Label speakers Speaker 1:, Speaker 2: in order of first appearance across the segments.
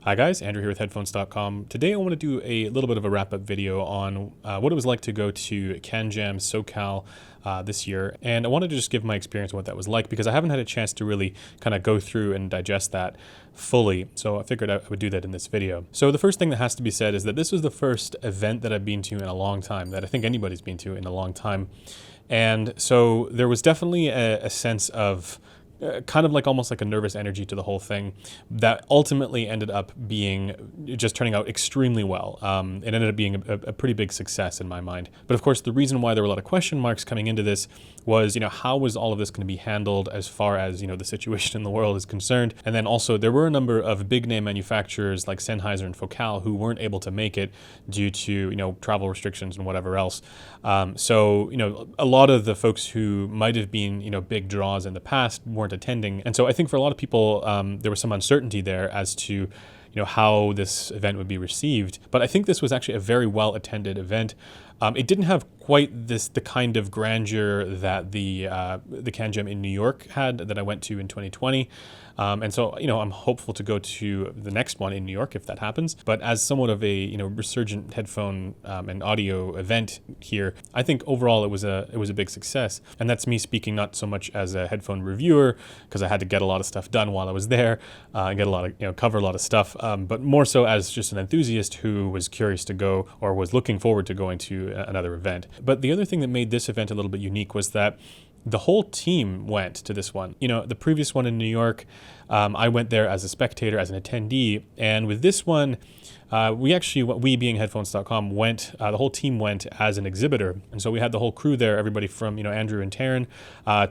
Speaker 1: Hi guys, Andrew here with Headphones.com. Today I want to do a little bit of a wrap-up video on what it was like to go to CanJam SoCal this year. And I wanted to just give my experience on what that was like because I haven't had a chance to really kind of go through and digest that fully. So I figured I would do that in this video. So the first thing that has to be said is that this was the first event that I've been to in a long time, that I think anybody's been to in a long time. And so there was definitely a sense of kind of like almost like a nervous energy to the whole thing that ultimately ended up being just turning out extremely well. It ended up being a pretty big success in my mind. But of course, the reason why there were a lot of question marks coming into this was, how was all of this going to be handled as far as, the situation in the world is concerned? And then also there were a number of big name manufacturers like Sennheiser and Focal who weren't able to make it due to, travel restrictions and whatever else. So, a lot of the folks who might have been, big draws in the past weren't attending. And so I think for a lot of people, there was some uncertainty there as to how this event would be received. But I think this was actually a very well attended event. It didn't have quite the kind of grandeur that the CanJam in New York had that I went to in 2020. And so, I'm hopeful to go to the next one in New York if that happens. But as somewhat of a, resurgent headphone and audio event here, I think overall it was a big success. And that's me speaking not so much as a headphone reviewer, because I had to get a lot of stuff done while I was there, get a lot of, cover a lot of stuff, but more so as just an enthusiast who was curious to go or was looking forward to going to another event. But the other thing that made this event a little bit unique was that the whole team went to this one. The previous one in New York, I went there as a spectator, as an attendee. And with this one, we being Headphones.com went, the whole team went as an exhibitor. And so we had the whole crew there, everybody from, Andrew and Taryn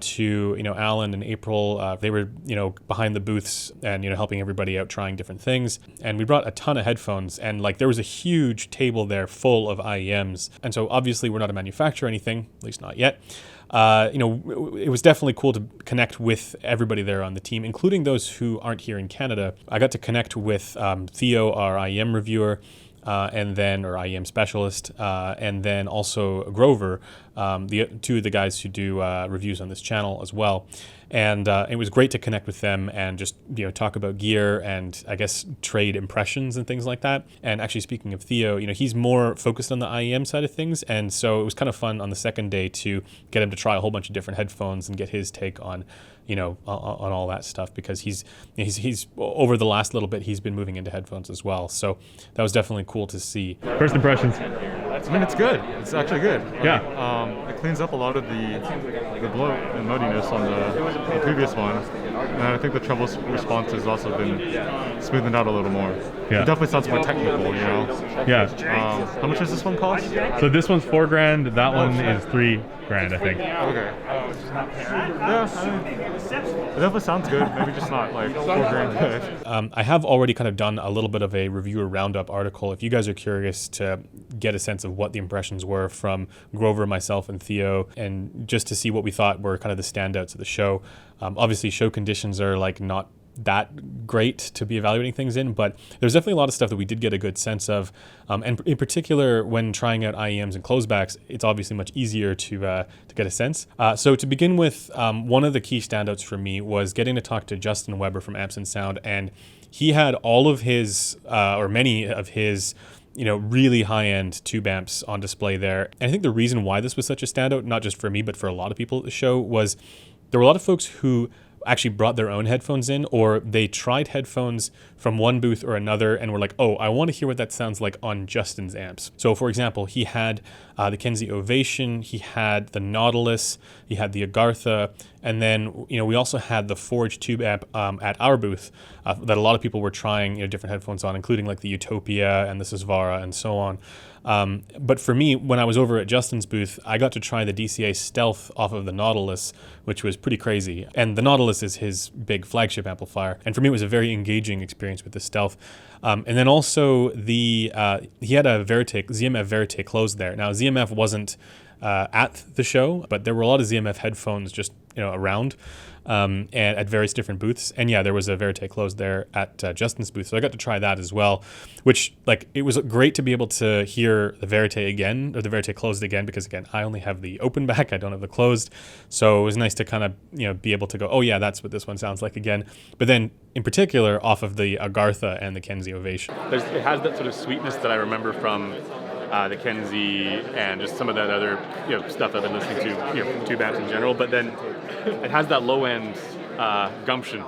Speaker 1: to, Alan and April. They were, behind the booths and, helping everybody out, trying different things. And we brought a ton of headphones and there was a huge table there full of IEMs. And so obviously we're not a manufacturer or anything, at least not yet. It was definitely cool to connect with everybody there on the team, including those who aren't here in Canada. I got to connect with Theo, our IEM reviewer, or IEM specialist, and then also Grover, two of the guys who do reviews on this channel as well. And it was great to connect with them and just talk about gear and I guess trade impressions and things like that. And actually, speaking of Theo, he's more focused on the IEM side of things, and so it was kind of fun on the second day to get him to try a whole bunch of different headphones and get his take on on all that stuff, because he's over the last little bit he's been moving into headphones as well. So that was definitely cool to see. First impressions.
Speaker 2: I mean, it's good. It's actually good.
Speaker 1: Yeah.
Speaker 2: It cleans up a lot of the bloat and muddiness on the previous one, and I think the treble response has also been smoothened out a little more.
Speaker 1: Yeah.
Speaker 2: It definitely sounds more technical,
Speaker 1: Yeah.
Speaker 2: How much does this one cost?
Speaker 1: So this one's $4,000. That one is $3,000, I think.
Speaker 2: Okay. Yeah, I mean, it definitely sounds good. Maybe just not like $4,000 good.
Speaker 1: I have already kind of done a little bit of a reviewer roundup article. If you guys are curious to get a sense of what the impressions were from Grover, myself, and Theo, and just to see what we thought were kind of the standouts of the show. Obviously, show conditions are not that great to be evaluating things in, but there's definitely a lot of stuff that we did get a good sense of, and in particular when trying out IEMs and closebacks, it's obviously much easier to get a sense. So to begin with, one of the key standouts for me was getting to talk to Justin Weber from Amps and Sound, and he had all of his or many of his really high-end tube amps on display there. And I think the reason why this was such a standout, not just for me but for a lot of people at the show, was there were a lot of folks who actually brought their own headphones in, or they tried headphones from one booth or another and were like, oh, I want to hear what that sounds like on Justin's amps. So for example, he had the Kenzie Ovation, he had the Nautilus, he had the Agartha, and then we also had the Forge tube amp at our booth that a lot of people were trying different headphones on, including like the Utopia and the Susvara and so on. But for me, when I was over at Justin's booth, I got to try the DCA Stealth off of the Nautilus, which was pretty crazy. And the Nautilus is his big flagship amplifier. And for me, it was a very engaging experience with the Stealth. And then also he had a ZMF Verite close there. Now, ZMF wasn't at the show, but there were a lot of ZMF headphones just around, and at various different booths. And yeah, there was a Verite closed there at Justin's booth, so I got to try that as well, which like it was great to be able to hear the Verite again, or the Verite closed again, because again, I only have the open back, I don't have the closed. So it was nice to kind of be able to go, oh yeah, that's what this one sounds like again. But then in particular off of the Agartha and the Kenzie Ovation. It has that sort of sweetness that I remember from the Kenzie and just some of that other stuff I've been listening to, tube amps in general. But then it has that low end gumption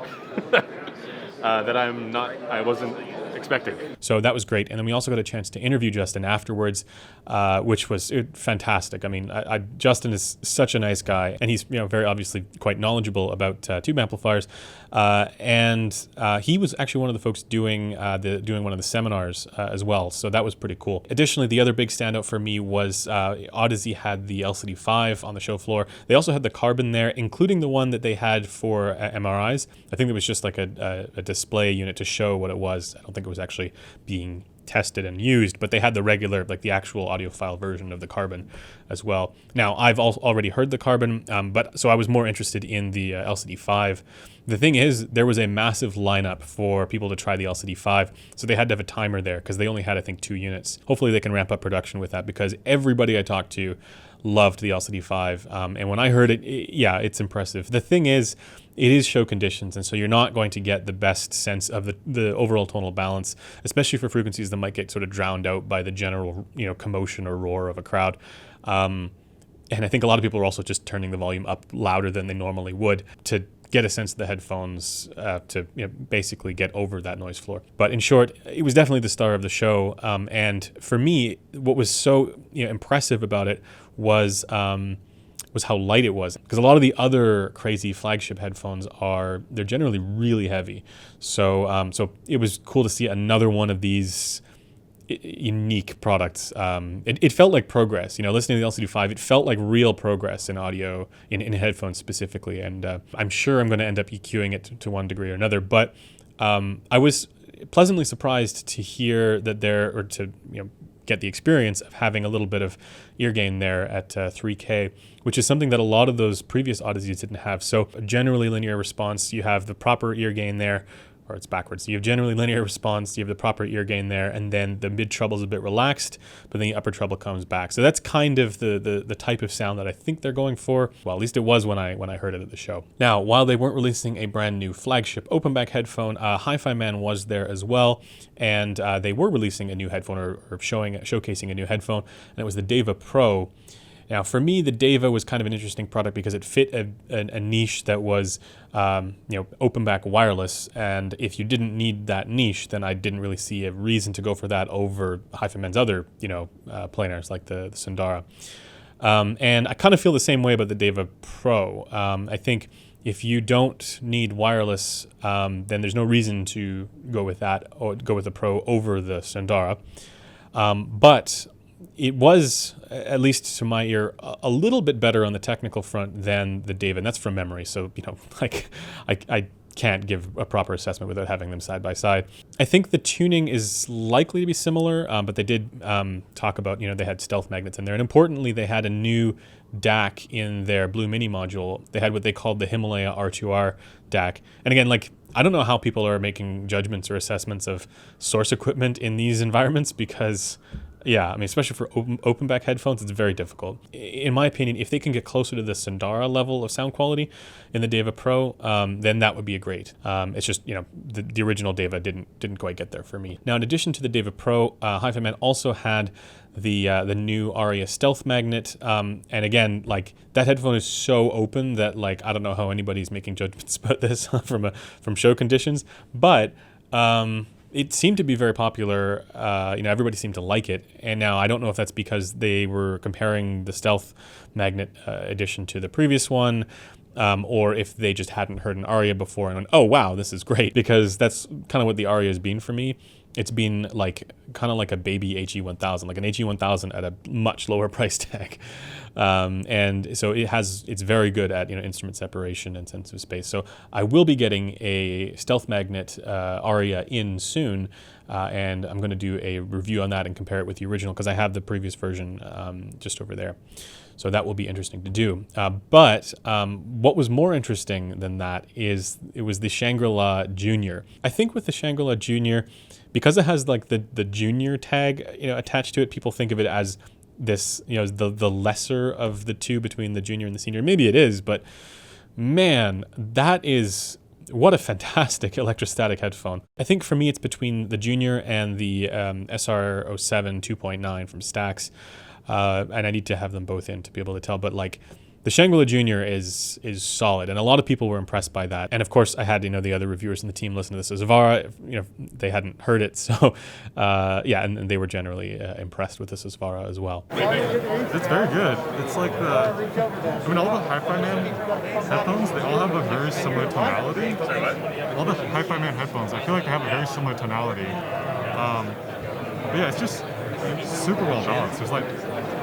Speaker 1: that I wasn't expecting. So that was great. And then we also got a chance to interview Justin afterwards, which was fantastic. I mean, Justin is such a nice guy, and he's very obviously quite knowledgeable about tube amplifiers. And he was actually one of the folks doing one of the seminars as well. So that was pretty cool. Additionally, the other big standout for me was Audeze had the LCD-5 on the show floor. They also had the Carbon there, including the one that they had for MRIs. I think it was just like a display unit to show what it was. I don't think it was actually being tested and used, but they had the regular, like the actual audiophile version of the Carbon as well. Now, I've already heard the Carbon, but so I was more interested in the LCD-5. The thing is, there was a massive lineup for people to try the LCD-5, so they had to have a timer there because they only had, I think, 2 units. Hopefully they can ramp up production with that, because everybody I talked to loved the LCD-5, and when I heard it, yeah, it's impressive. The thing is, it is show conditions, and so you're not going to get the best sense of the overall tonal balance, especially for frequencies that might get sort of drowned out by the general commotion or roar of a crowd. And I think a lot of people are also just turning the volume up louder than they normally would to get a sense of the headphones to basically get over that noise floor. But in short, it was definitely the star of the show. And for me, what was so impressive about it was how light it was, because a lot of the other crazy Flagship headphones they're generally really heavy. So so it was cool to see another one of these unique products. It felt like progress, listening to the LCD-5, it felt like real progress in audio, in headphones specifically. And I'm sure I'm going to end up EQing it to one degree or another, but I was pleasantly surprised to hear that get the experience of having a little bit of ear gain there at 3K, which is something that a lot of those previous Audezes didn't have. So generally linear response, you have the proper ear gain there, or it's backwards. You have generally linear response, you have the proper ear gain there, and then the mid treble is a bit relaxed, but then the upper treble comes back. So that's kind of the type of sound that I think they're going for. Well, at least it was when I heard it at the show. Now, while they weren't releasing a brand new flagship open back headphone, HiFiMAN was there as well, and they were releasing a new headphone, or showcasing a new headphone, and it was the Deva Pro. Now, for me, the Deva was kind of an interesting product because it fit a niche that was, open back wireless. And if you didn't need that niche, then I didn't really see a reason to go for that over HiFiMAN's other, planars like the Sundara. And I kind of feel the same way about the Deva Pro. I think if you don't need wireless, then there's no reason to go with that or go with the Pro over the Sundara. But it was, at least to my ear, a little bit better on the technical front than the Deva, and that's from memory. So, I can't give a proper assessment without having them side by side. I think the tuning is likely to be similar, but they did talk about, they had stealth magnets in there. And importantly, they had a new DAC in their Blue Mini module. They had what they called the Himalaya R2R DAC. And again, I don't know how people are making judgments or assessments of source equipment in these environments, because yeah, especially for open back headphones, it's very difficult. In my opinion, if they can get closer to the Sundara level of sound quality in the Deva Pro, then that would be great. It's just, the original Deva didn't quite get there for me. Now, in addition to the Deva Pro, HiFiMAN also had the new Aria Stealth Magnet, and again, that headphone is so open that I don't know how anybody's making judgments about this from show conditions, but it seemed to be very popular. Everybody seemed to like it. And now I don't know if that's because they were comparing the Stealth Magnet edition to the previous one, or if they just hadn't heard an Aria before and went, oh, wow, this is great. Because that's kind of what the Aria has been for me. it's been like kind of like a baby HE1000, like an HE1000 at a much lower price tag. And so it's very good at, instrument separation and sense of space. So I will be getting a Stealth Magnet Aria in soon, and I'm going to do a review on that and compare it with the original, because I have the previous version just over there. So that will be interesting to do. But what was more interesting than that is it was the Shangri-La Junior. I think with the Shangri-La Junior, because it has like the Junior tag, attached to it, people think of it as this, the lesser of the two between the Junior and the Senior. Maybe it is, but man, what a fantastic electrostatic headphone. I think for me, it's between the Junior and the SR07 2.9 from Stax. And I need to have them both in to be able to tell. But like the Shangri-La Junior is solid, and a lot of people were impressed by that. And of course, I had the other reviewers in the team listen to this. So Zavara, they hadn't heard it, so and they were generally impressed with the Zavara as well.
Speaker 2: It's very good. It's like all the HiFiMAN headphones, they all have a very similar tonality. All the HiFiMAN headphones, I feel like they have a very similar tonality. But yeah, it's just super well balanced. There's like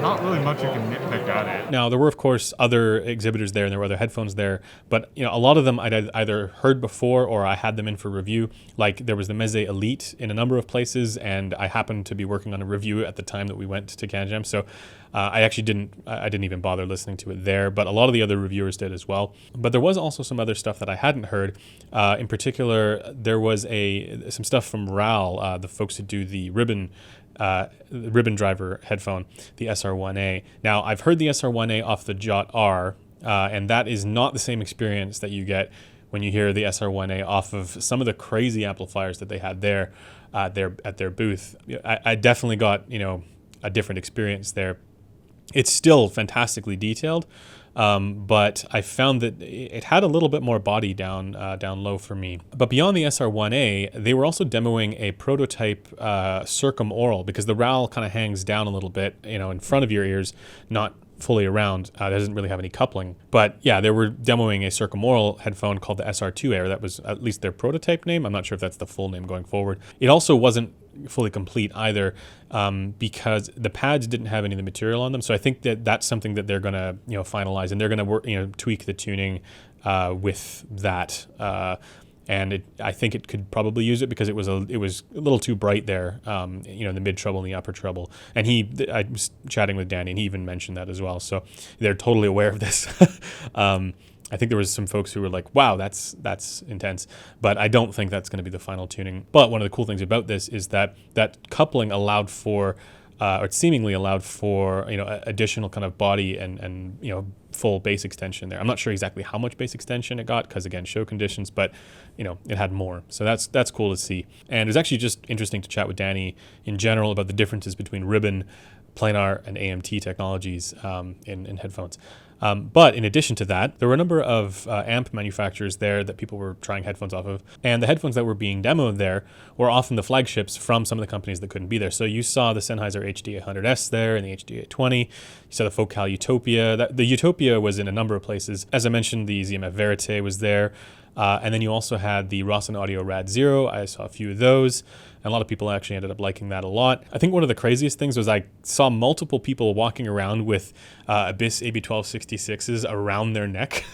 Speaker 2: not really much you can nitpick at it.
Speaker 1: Now, there were, of course, other exhibitors there, and there were other headphones there, but a lot of them I'd either heard before or I had them in for review. Like there was the Meze Elite in a number of places, and I happened to be working on a review at the time that we went to CanJam, so I actually didn't even bother listening to it there, but a lot of the other reviewers did as well. But there was also some other stuff that I hadn't heard. In particular, there was some stuff from RAL, the folks who do the ribbon driver headphone, the SR1A. Now, I've heard the SR1A off the Jot R, and that is not the same experience that you get when you hear the SR1A off of some of the crazy amplifiers that they had there at their booth. I definitely got a different experience there. It's still fantastically detailed, but I found that it had a little bit more body down low for me. But beyond the SR1A, they were also demoing a prototype circumaural, because the RAL kind of hangs down a little bit, in front of your ears, not fully around. It doesn't really have any coupling. But yeah, they were demoing a circumaural headphone called the SR2 Air. That was at least their prototype name. I'm not sure if that's the full name going forward. It also wasn't fully complete either, because the pads didn't have any of the material on them. So I think that's something that they're going to finalize, and they're going to work tweak the tuning with that. And I think it could probably use it, because it was a little too bright there, in the mid treble and the upper treble. And I was chatting with Danny, and he even mentioned that as well. So they're totally aware of this. I think there was some folks who were like, wow, that's intense. But I don't think that's going to be the final tuning. But one of the cool things about this is that coupling allowed for, or it seemingly allowed for, additional kind of body and full bass extension there. I'm not sure exactly how much bass extension it got, because again, show conditions, but it had more. So that's cool to see. And it was actually just interesting to chat with Danny in general about the differences between ribbon, planar, and AMT technologies in headphones. But in addition to that, there were a number of amp manufacturers there that people were trying headphones off of. And the headphones that were being demoed there were often the flagships from some of the companies that couldn't be there. So you saw the Sennheiser HD800S there and the HD820. You saw the Focal Utopia. The Utopia was in a number of places. As I mentioned, the ZMF Verite was there. And then you also had the Rosin Audio Rad Zero. I saw a few of those. And a lot of people actually ended up liking that a lot. I think one of the craziest things was I saw multiple people walking around with Abyss AB1266s around their neck.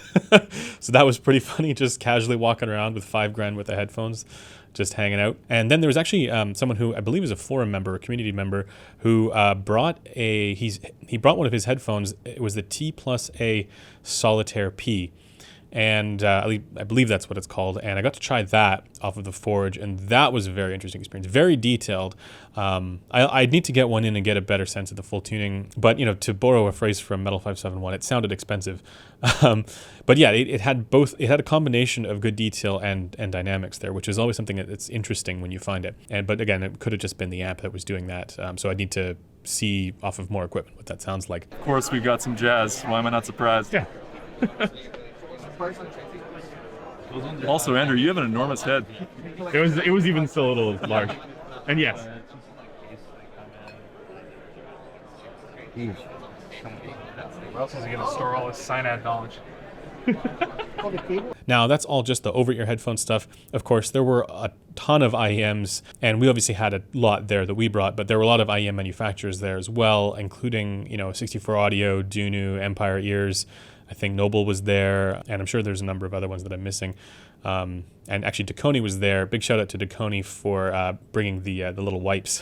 Speaker 1: So that was pretty funny, just casually walking around with $5,000 worth of headphones, just hanging out. And then there was actually someone who I believe is a forum member, a community member, who brought one of his headphones. It was the T+A Solitaire P. And I believe that's what it's called. And I got to try that off of the Forge, and that was a very interesting experience. Very detailed. I need to get one in and get a better sense of the full tuning. But, to borrow a phrase from Metal 571, it sounded expensive. But yeah, it had both. It had a combination of good detail and dynamics there, which is always something that's interesting when you find it. But again, it could have just been the amp that was doing that. So I need to see off of more equipment what that sounds like.
Speaker 3: Of course, we've got some jazz. Why am I not surprised?
Speaker 2: Yeah.
Speaker 3: Also, Andrew, you have an enormous head.
Speaker 2: It was even still a little large. And yes.
Speaker 4: Where else is he going to store all his Synad knowledge?
Speaker 1: Now, that's all just the over-ear headphone stuff. Of course, there were a ton of IEMs, and we obviously had a lot there that we brought, but there were a lot of IEM manufacturers there as well, including, 64 Audio, Dunu, Empire Ears. I think Noble was there, and I'm sure there's a number of other ones that I'm missing. And actually, Deconi was there. Big shout out to Deconi for bringing the little wipes.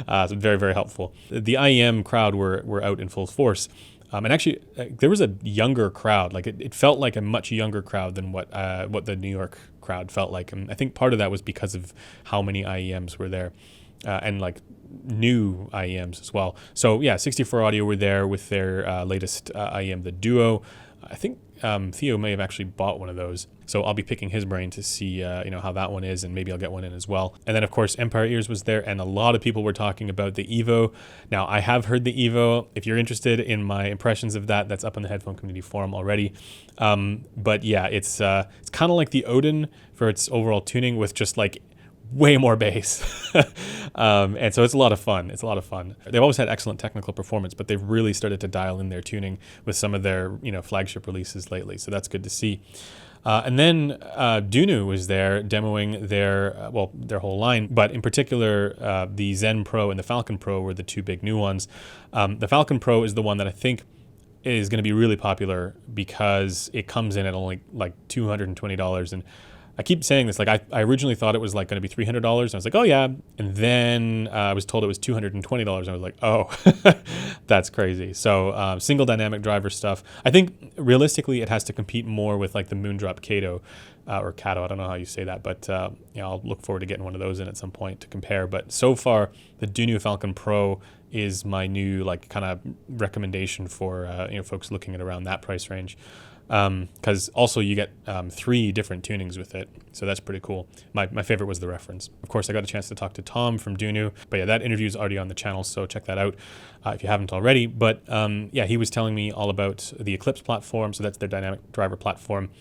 Speaker 1: So very, very helpful. The IEM crowd were out in full force. And actually, there was a younger crowd. Like it felt like a much younger crowd than what the New York crowd felt like. And I think part of that was because of how many IEMs were there, and like new IEMs as well. So yeah, 64 Audio were there with their latest IEM, the Duo. I think Theo may have actually bought one of those. So I'll be picking his brain to see how that one is, and maybe I'll get one in as well. And then of course Empire Ears was there, and a lot of people were talking about the Evo. Now I have heard the Evo. If you're interested in my impressions of that, that's up on the Headphone Community Forum already. But yeah, it's kind of like the Odin for its overall tuning, with just like way more bass. And so it's a lot of fun. They've always had excellent technical performance, but they've really started to dial in their tuning with some of their flagship releases lately. So that's good to see. And then Dunu was there demoing their whole line, but in particular the Zen Pro and the Falcon Pro were the two big new ones. The Falcon Pro is the one that I think is going to be really popular because it comes in at only like $220, and I keep saying this, like I originally thought it was like going to be $300, and I was like, oh yeah, and then I was told it was $220, and I was like, oh, that's crazy. So single dynamic driver stuff. I think realistically it has to compete more with like the Moondrop Kato, or Kato, I don't know how you say that, but I'll look forward to getting one of those in at some point to compare. But so far, the Dunu Falcon Pro is my new like kind of recommendation for folks looking at around that price range. Because also you get 3 different tunings with it, so that's pretty cool. My favorite was the reference. Of course, I got a chance to talk to Tom from Dunu, but yeah, that interview is already on the channel, so check that out if you haven't already. But yeah, he was telling me all about the Eclipse platform, so that's their dynamic driver platform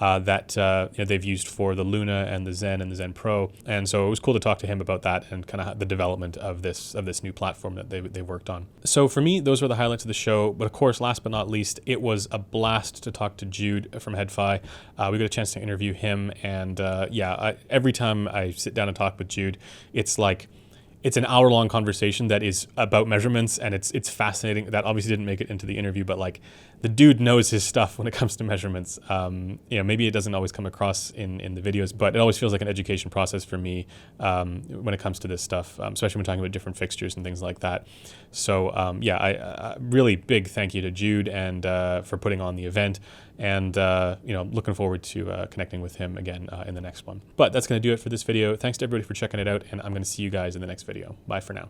Speaker 1: that they've used for the Luna and the Zen Pro, and so it was cool to talk to him about that and kind of the development of this new platform that they worked on. So for me, those were the highlights of the show. But of course, last but not least, it was a blast to talk to Jude from HeadFi. We got a chance to interview him, and every time I sit down and talk with Jude, it's an hour-long conversation that is about measurements, and it's fascinating. That obviously didn't make it into the interview, but like the dude knows his stuff when it comes to measurements. Maybe it doesn't always come across in the videos, but it always feels like an education process for me when it comes to this stuff, especially when talking about different fixtures and things like that. So I really big thank you to Jude and for putting on the event, and looking forward to connecting with him again in the next one. But that's going to do it for this video. Thanks to everybody for checking it out, and I'm going to see you guys in the next video. Bye for now.